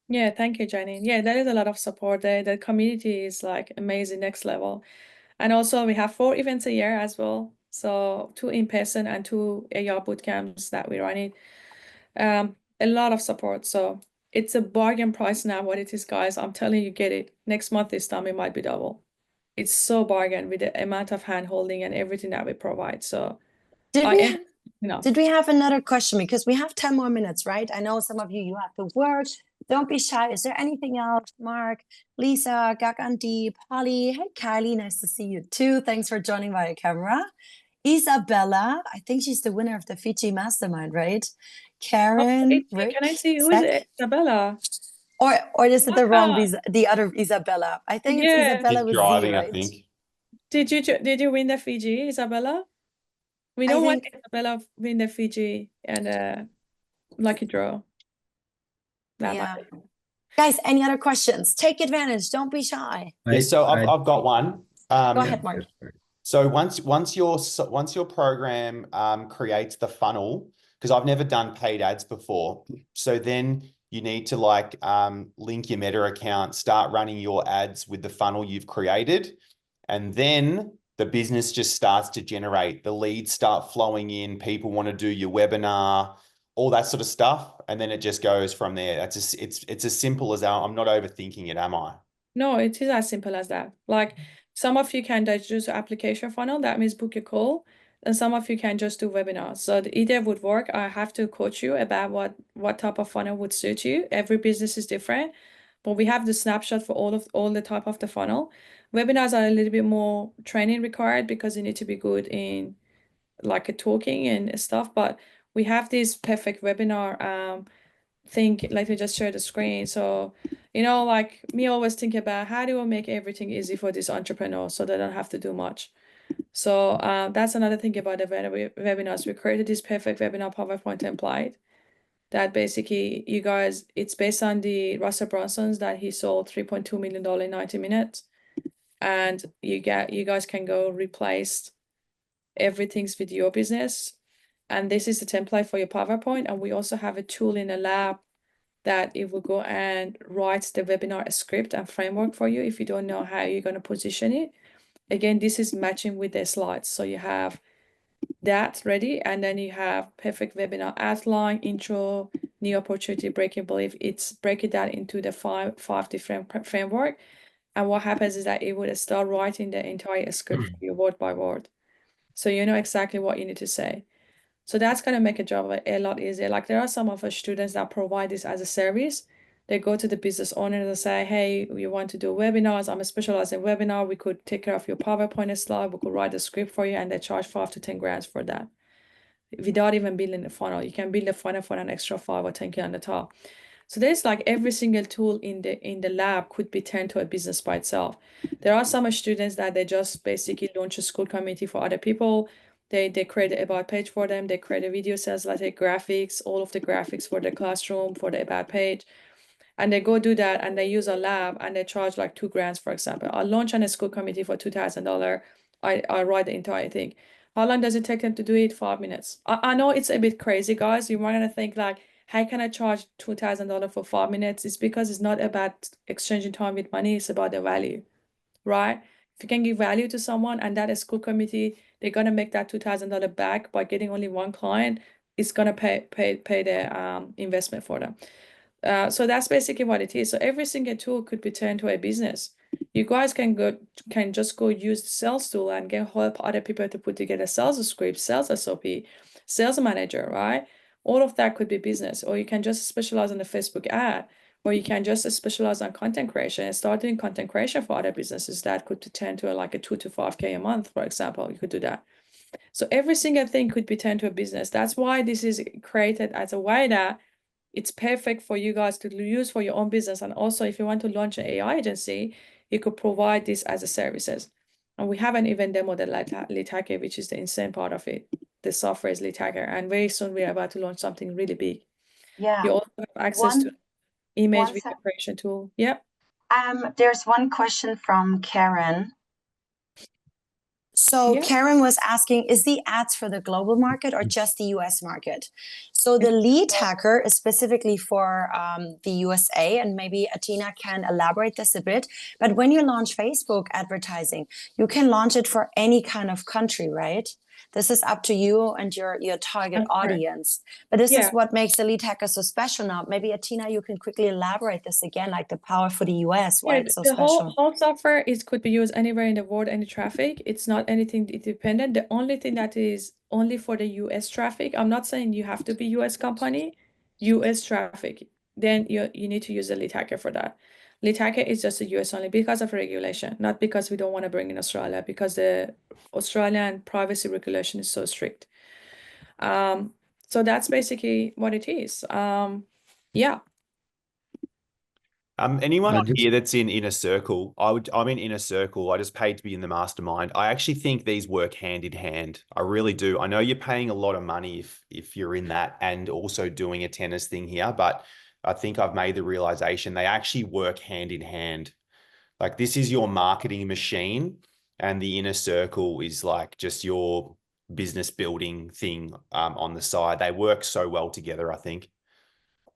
Yeah, thank you, Jenny. Yeah, there is a lot of support there. The community is like amazing, next level. And also we have 4 events a year as well. So 2 in person and 2 AR boot camps that we're running. A lot of support. So it's a bargain price now what it is, guys. I'm telling you, get it. Next month, this time it might be double. It's so bargain with the amount of hand holding and everything that we provide. So Did we have another question? Because we have 10 more minutes, right? I know some of you have to work. Don't be shy. Is there anything else? Mark, Lisa, Gagandi, Polly. Hey, Kylie, nice to see you too. Thanks for joining via camera. Isabella, I think she's the winner of the Fiji Mastermind, right? Karen, Rick, can I see who is it? Isabella? Or is it the wrong the other Isabella? I think it's Isabella with driving, Z, right? I think. Did you win the Fiji, Isabella? We know when Isabella win the Fiji and lucky draw. Yeah. Guys, any other questions? Take advantage. Don't be shy. So I've got one. Go ahead, Mark. So once your program creates the funnel, because I've never done paid ads before, so then you need to like link your Meta account, start running your ads with the funnel you've created, and then the business just starts to generate. The leads start flowing in. People want to do your webinar, all that sort of stuff, and then it just goes from there. It's as simple as that. I'm not overthinking it, am I? No, it is as simple as that. Like some of you can just use application funnel, that means book a call, and some of you can just do webinars. So either would work. I have to coach you about what type of funnel would suit you. Every business is different, but we have the snapshot for all the type of the funnel. Webinars are a little bit more training required because you need to be good in like talking and stuff, but we have this perfect webinar think, let me just share the screen. So, you know, like me always think about how do we make everything easy for these entrepreneurs so they don't have to do much. So that's another thing about the webinars. We created this perfect webinar PowerPoint template that basically you guys, it's based on the Russell Brunson's that he sold $3.2 million in 90 minutes. And you guys can go replace everything's with your business. And this is the template for your PowerPoint. And we also have a tool in the lab that it will go and write the webinar script and framework for you if you don't know how you're going to position it. Again, this is matching with the slides. So you have that ready, and then you have perfect webinar outline, intro, new opportunity, breaking belief. It's breaking that into the five different framework. And what happens is that it would start writing the entire script for you word by word. So you know exactly what you need to say. So that's going to make a job a lot easier. Like there are some of our students that provide this as a service. They go to the business owner and say, hey, we want to do webinars. I'm a specialized in webinar. We could take care of your PowerPoint slide. We could write the script for you, and they charge 5 to 10 grand for that. Without even building the funnel. You can build a funnel for an extra 5 or 10K on the top. So there's like every single tool in the lab could be turned to a business by itself. There are some students that they just basically launch a school community for other people. They create an about page for them. They create a video sales, like graphics, all of the graphics for the classroom, for the about page. And they go do that and they use a lab and they charge like 2 grand, for example. I launch on a school committee for $2,000. I write the entire thing. How long does it take them to do it? 5 minutes. I know it's a bit crazy, guys. You might to think like, how can I charge $2,000 for 5 minutes? It's because it's not about exchanging time with money. It's about the value, right? If you can give value to someone and that is school committee, they're gonna make that $2,000 back by getting only one client. It's gonna pay the investment for them. So that's basically what it is. So every single tool could be turned to a business. You guys can just go use the sales tool and help other people to put together sales script, sales SOP, sales manager, right? All of that could be business. Or you can just specialize on the Facebook ad, or you can just specialize on content creation and start doing content creation for other businesses that could turn to like a 2 to 5K a month, for example. You could do that. So every single thing could be turned to a business. That's why this is created as a way that it's perfect for you guys to use for your own business. And also, if you want to launch an AI agency, you could provide this as a services. And we have an event demo that lead hacker, which is the insane part of it. The software is lead hacker, and very soon we're about to launch something really big. Yeah. You also have access to image video creation tool. Yep. There's one question from Karen. So Yeah. Karen was asking, is the ads for the global market or just the US market? So the lead hacker is specifically for the USA, and maybe Atena can elaborate this a bit. But when you launch Facebook advertising, you can launch it for any kind of country, right? This is up to you and your target audience. But this is what makes the lead hacker so special now. Maybe Atena, you can quickly elaborate this again, like the power for the US, why it's so special. The whole software could be used anywhere in the world, any traffic. It's not anything independent. The only thing that is only for the US traffic, I'm not saying you have to be US company, US traffic. Then you need to use a lead hacker for that. Lead hacker is just a US only because of regulation, not because we don't want to bring in Australia, because the Australian privacy regulation is so strict. So that's basically what it is. Yeah. Anyone on here that's in Inner Circle, I'm in Inner Circle. I just paid to be in the mastermind. I actually think these work hand in hand. I really do. I know you're paying a lot of money if you're in that and also doing a tennis thing here, but I think I've made the realization they actually work hand in hand. Like this is your marketing machine and the Inner Circle is like just your business building thing on the side. They work so well together, I think.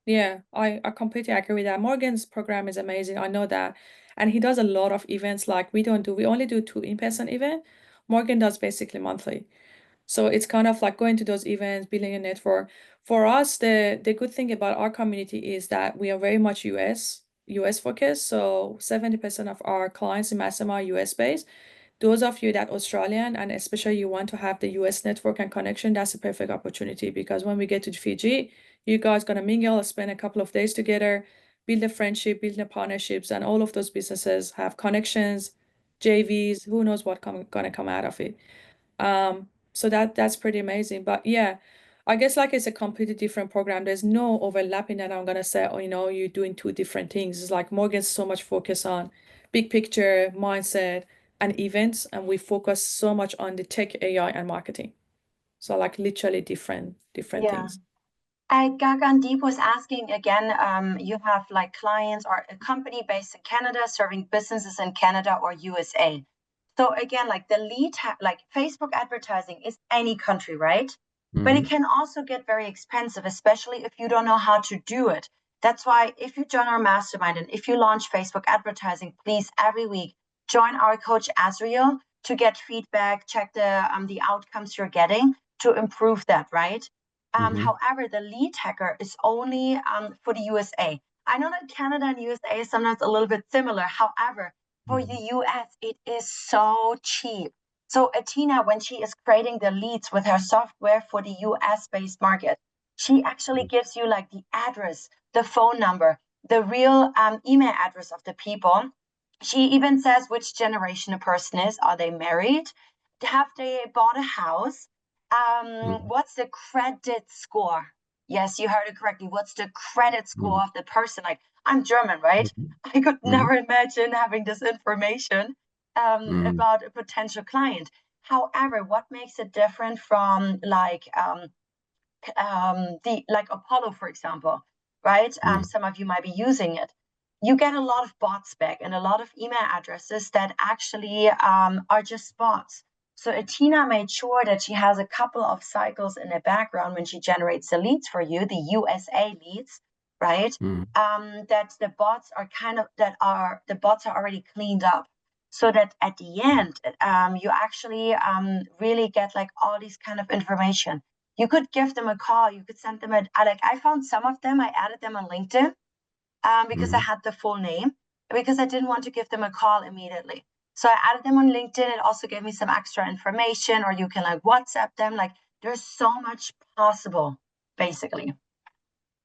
Yeah, I completely agree with that. Morgan's program is amazing. I know that. And he does a lot of events like we only do 2 in-person events. Morgan does basically monthly. So it's kind of like going to those events, building a network. For us, the good thing about our community is that we are very much US focused. So 70% of our clients in Mastermind are US based. Those of you that Australian and especially you want to have the US network and connection, that's a perfect opportunity because when we get to Fiji, you guys gonna mingle, spend a couple of days together, build a friendship, build the partnerships, and all of those businesses have connections, JVs, who knows what gonna come out of it. So that's pretty amazing. But yeah, I guess like it's a completely different program. There's no overlapping that I'm gonna say, oh, you're doing two different things. It's like Morgan's so much focus on big picture, mindset, and events, and we focus so much on the tech, AI, and marketing. So like literally different things. Gagan Deep was asking again, you have like clients or a company based in Canada serving businesses in Canada or USA. So again, like the lead, like Facebook advertising is any country, right? But it can also get very expensive, especially if you don't know how to do it. That's why if you join our mastermind and if you launch Facebook advertising, please every week join our coach Azriel to get feedback, check the outcomes you're getting to improve that, right? However, the lead hacker is only for the USA. I know that Canada and USA is sometimes a little bit similar. However, for the US, it is so cheap. So Atena, when she is creating the leads with her software for the US-based market, she actually gives you like the address, the phone number, the real email address of the people. She even says which generation a person is. Are they married? Have they bought a house? What's the credit score? Yes, you heard it correctly. What's the credit score of the person? Like, I'm German, right? I could never imagine having this information about a potential client. However, what makes it different from like like Apollo, for example, right? Some of you might be using it. You get a lot of bots back and a lot of email addresses that actually are just bots. So Atena made sure that she has a couple of cycles in the background when she generates the leads for you, the USA leads, right? That the bots are already cleaned up, so that at the end you actually really get like all these kind of information. You could give them a call. You could send them like I found some of them. I added them on LinkedIn because I had the full name, because I didn't want to give them a call immediately. So I added them on LinkedIn. It also gave me some extra information, or you can like WhatsApp them. Like there's so much possible, basically.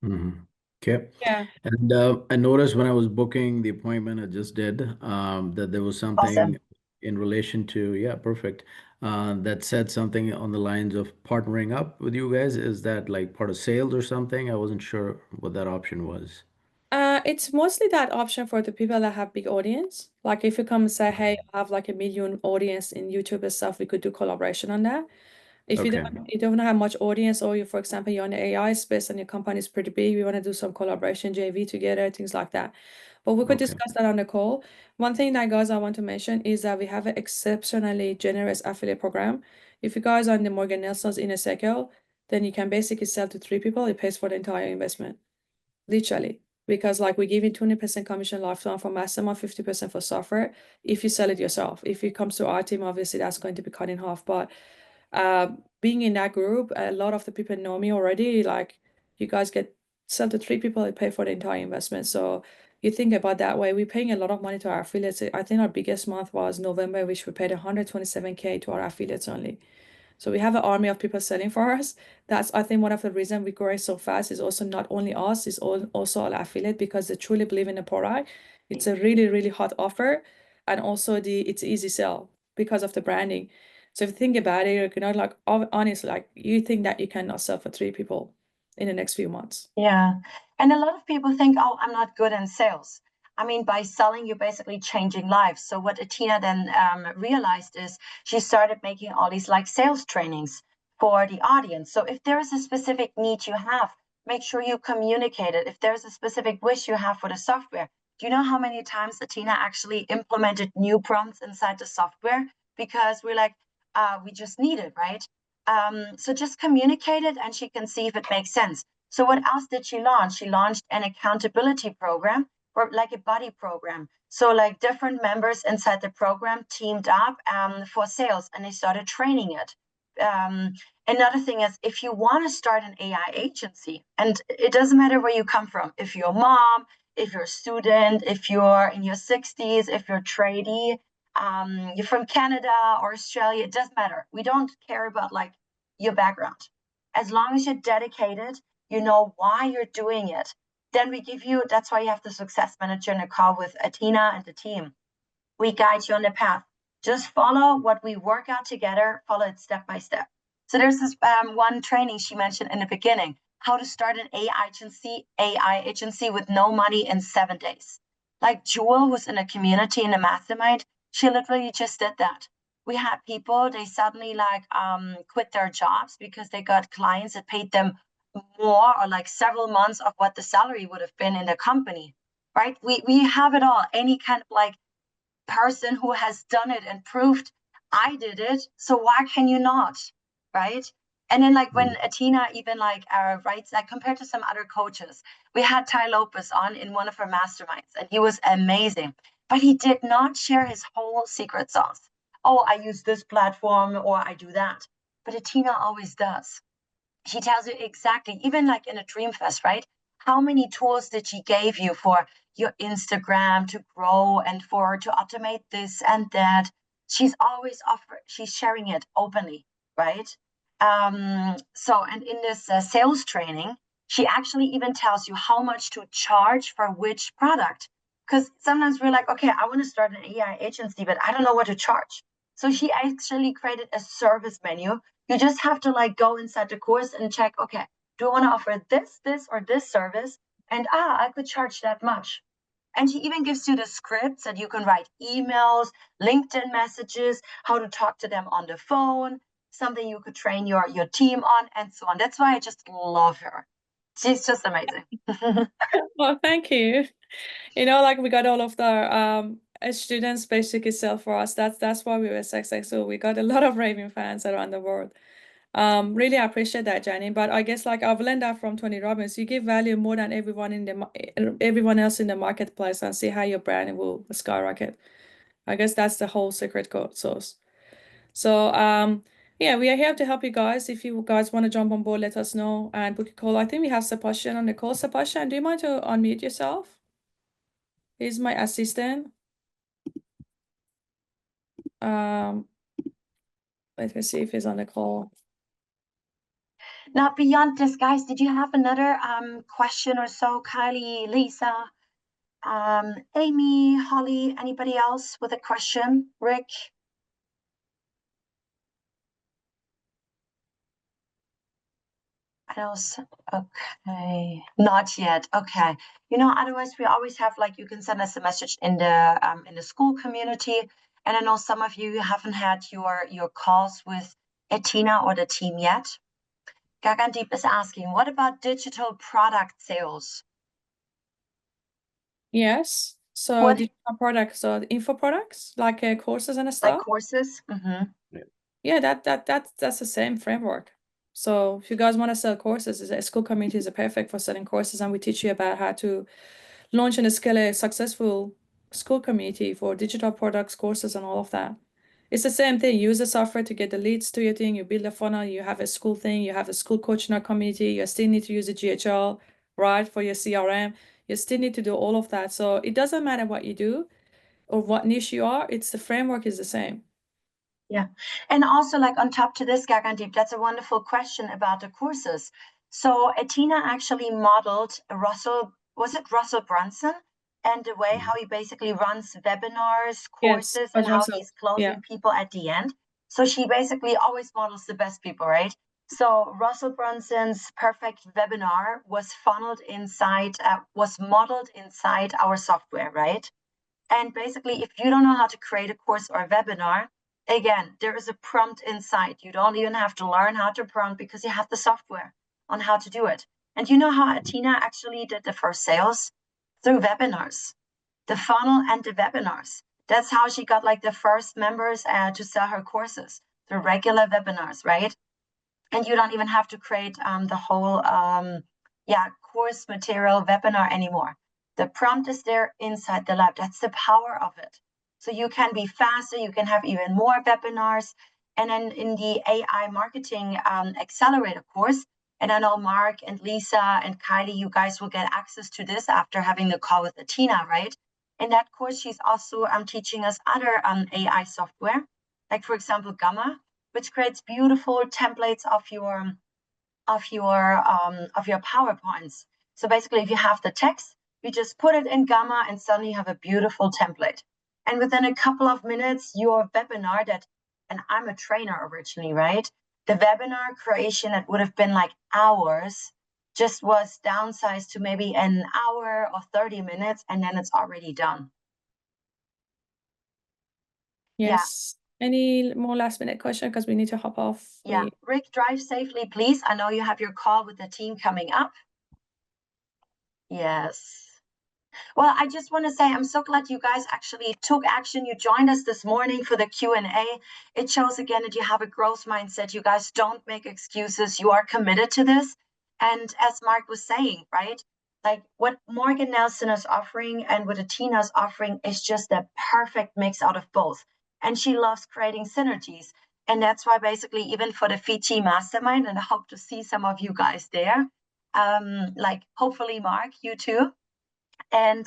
Okay. Yeah. And I noticed when I was booking the appointment I just did, that there was something Awesome. in relation to, yeah, perfect. That said something on the lines of partnering up with you guys. Is that like part of sales or something? I wasn't sure what that option was. It's mostly that option for the people that have big audience. Like if you come and say, hey, I have like 1 million audience in YouTube and stuff, we could do collaboration on that. If you don't have much audience, or you, for example, you're in the AI space and your company is pretty big, we want to do some collaboration, JV together, things like that. But we could discuss that on the call. One thing that guys I want to mention is that we have an exceptionally generous affiliate program. If you guys are in the Morgan Nelson's inner circle, then you can basically sell to 3 people. It pays for the entire investment, literally. Because like we give you 20% commission lifetime for mastermind, 50% for software if you sell it yourself. If it comes to our team, obviously that's going to be cut in half. But being in that group, a lot of the people know me already. Like you guys sell to 3 people, they pay for the entire investment. So you think about that way. We're paying a lot of money to our affiliates. I think our biggest month was November, which we paid 127K to our affiliates only. So we have an army of people selling for us. That's, I think, one of the reasons we grow so fast is also not only us, it's also our affiliate, because they truly believe in the product. It's a really, really hot offer. And also it's easy sell because of the branding. So if you think about it, you cannot like, honestly, like you think that you cannot sell for 3 people in the next few months. Yeah. And a lot of people think, oh, I'm not good in sales. I mean, by selling, you're basically changing lives. So what Atena then realized is she started making all these like sales trainings for the audience. So if there is a specific need you have, make sure you communicate it. If there's a specific wish you have for the software, do you know how many times Atena actually implemented new prompts inside the software? Because we're like, we just need it, right? So just communicate it and she can see if it makes sense. So what else did she launch? She launched an accountability program, or like a buddy program. So like different members inside the program teamed up for sales, and they started training it. Another thing is, if you want to start an AI agency, and it doesn't matter where you come from, if you're a mom, if you're a student, if you're in your 60s, if you're a tradie, you're from Canada or Australia, it doesn't matter. We don't care about like your background. As long as you're dedicated, you know why you're doing it, then we give you, that's why you have the success manager in a call with Atena and the team. We guide you on the path. Just follow what we work out together, follow it step by step. So there's this one training she mentioned in the beginning, how to start an AI agency with no money in 7 days. Like Jewel, who's in a community in a mastermind, she literally just did that. We had people, they suddenly like quit their jobs because they got clients that paid them more or like several months of what the salary would have been in the company, right? We have it all. Any kind of like person who has done it and proved I did it, so why can you not, right? And then like when Atena even like writes, like compared to some other coaches, we had Ty Lopez on in one of her masterminds and he was amazing, but he did not share his whole secret sauce. Oh, I use this platform or I do that. But Atena always does. She tells you exactly, even like in a Dream Fest, right? How many tools did she give you for your Instagram to grow and for to automate this and that? She's always she's sharing it openly, right? So, and in this sales training, she actually even tells you how much to charge for which product. Because sometimes we're like, okay, I want to start an AI agency, but I don't know what to charge. So she actually created a service menu. You just have to like go inside the course and check, okay, do I want to offer this, or this service? And I could charge that much. And she even gives you the scripts that you can write emails, LinkedIn messages, how to talk to them on the phone, something you could train your team on, and so on. That's why I just love her. She's just amazing. Well, thank you. You know, like we got all of the students basically sell for us. That's why we were successful. We got a lot of raving fans around the world. Really appreciate that, Jenny. But I guess like I've learned that from Tony Robbins. You give value more than everyone else in the marketplace, and see how your brand will skyrocket. I guess that's the whole secret code sauce. So yeah, we are here to help you guys. If you guys want to jump on board, let us know and book a call. I think we have Sebastian on the call. Sebastian, do you mind to unmute yourself? He's my assistant. Let me see if he's on the call. Now, beyond this, guys, did you have another question or so? Kylie, Lisa, Amy, Holly, anybody else with a question? Rick? I know. Okay, not yet. Okay, you know, otherwise we always have like you can send us a message in the school community. And I know some of you haven't had your calls with Atena or the team yet. Gagandeep is asking, what about digital product sales? Yes. So What- digital products, so info products like courses and Like stuff. courses? Yeah, that's the same framework. So if you guys want to sell courses, a school community is perfect for selling courses, and we teach you about how to launch and scale a successful school community for digital products, courses, and all of that. It's the same thing. Use the software to get the leads to your thing. You build a funnel. You have a school thing. You have a school coach in our community. You still need to use the GHL, right, for your CRM. You still need to do all of that. So it doesn't matter what you do or what niche you are. It's the framework is the same. Yeah. And also like on top to this, Gagandeep, that's a wonderful question about the courses. So Atena actually modeled was it Russell Brunson? And the way how he basically runs webinars, courses, Yes, and how Russell. he's closing Yeah. people at the end. So she basically always models the best people, right? So Russell Brunson's perfect webinar was was modeled inside our software, right? And basically, if you don't know how to create a course or a webinar, again, there is a prompt inside. You don't even have to learn how to prompt because you have the software on how to do it. And you know how Atena actually did the first sales? Through webinars, the funnel and the webinars. That's how she got like the first members to sell her courses, through regular webinars, right? And you don't even have to create the whole course material webinar anymore. The prompt is there inside the lab. That's the power of it. So you can be faster, you can have even more webinars. And then in the AI marketing accelerator course, and I know Mark and Lisa and Kylie, you guys will get access to this after having the call with Atena, right? In that course, she's also teaching us other AI software, like for example, Gamma, which creates beautiful templates of your PowerPoints. So basically, if you have the text, you just put it in Gamma and suddenly you have a beautiful template. And within a couple of minutes, your webinar and I'm a trainer originally, right? The webinar creation, it would have been like hours, just was downsized to maybe an hour or 30 minutes, and then it's already done. Yes. Any more last minute question? Because we need to hop off. Yeah. Rick, drive safely, please. I know you have your call with the team coming up. Yes. Well, I just want to say I'm so glad you guys actually took action. You joined us this morning for the Q&A. It shows again that you have a growth mindset. You guys don't make excuses. You are committed to this. And as Mark was saying, right, like what Morgan Nelson is offering and what Atena is offering is just a perfect mix out of both. And she loves creating synergies. And that's why basically even for the VT Mastermind, and I hope to see some of you guys there, like hopefully Mark, you too. And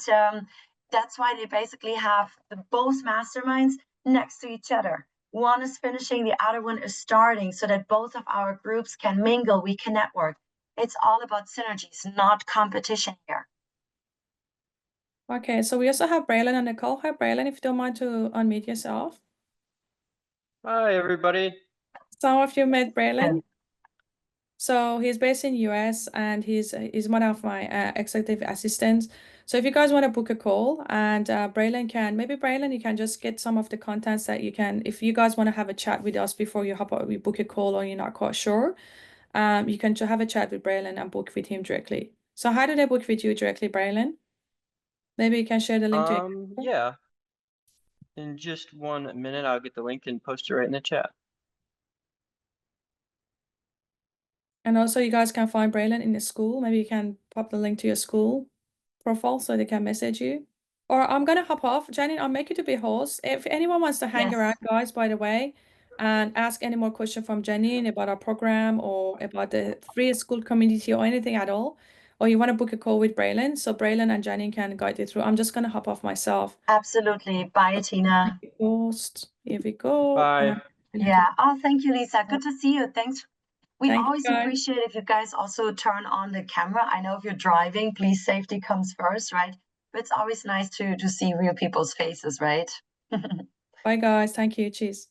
that's why they basically have both masterminds next to each other. One is finishing, the other one is starting, so that both of our groups can mingle, we can network. It's all about synergies, not competition here. Okay, so we also have Braylon on the call. Hi, Braylon, if you don't mind to unmute yourself. Hi, everybody. Some of you met Braylon. So he's based in US and he's one of my executive assistants. So if you guys want to book a call and Braylon can, maybe Braylon, you can just get some of the contents that you can, if you guys want to have a chat with us before you we book a call or you're not quite sure, you can have a chat with Braylon and book with him directly. So how do they book with you directly, Braylon? Maybe you can share the link to Yeah. In just 1 minute, I'll get the link and post it right in the chat. And also you guys can find Braylon in the school. Maybe you can pop the link to your school profile so they can message you. Or I'm gonna hop off. Janine, I'll make you to be host. If anyone wants to hang around, guys, by the way, and ask any more questions from Janine about our program or about the free school community or anything at all, or you want to book a call with Braylon, so Braylon and Janine can guide you through. I'm just gonna hop off myself. Absolutely. Bye, Atena. Host. Here we go. Bye. Yeah. Oh, thank you, Lisa. Good to see you. Thanks. We Thank you, always guys. appreciate if you guys also turn on the camera. I know if you're driving, please safety comes first, right? But it's always nice to see real people's faces, right? Bye, guys. Thank you. Cheers.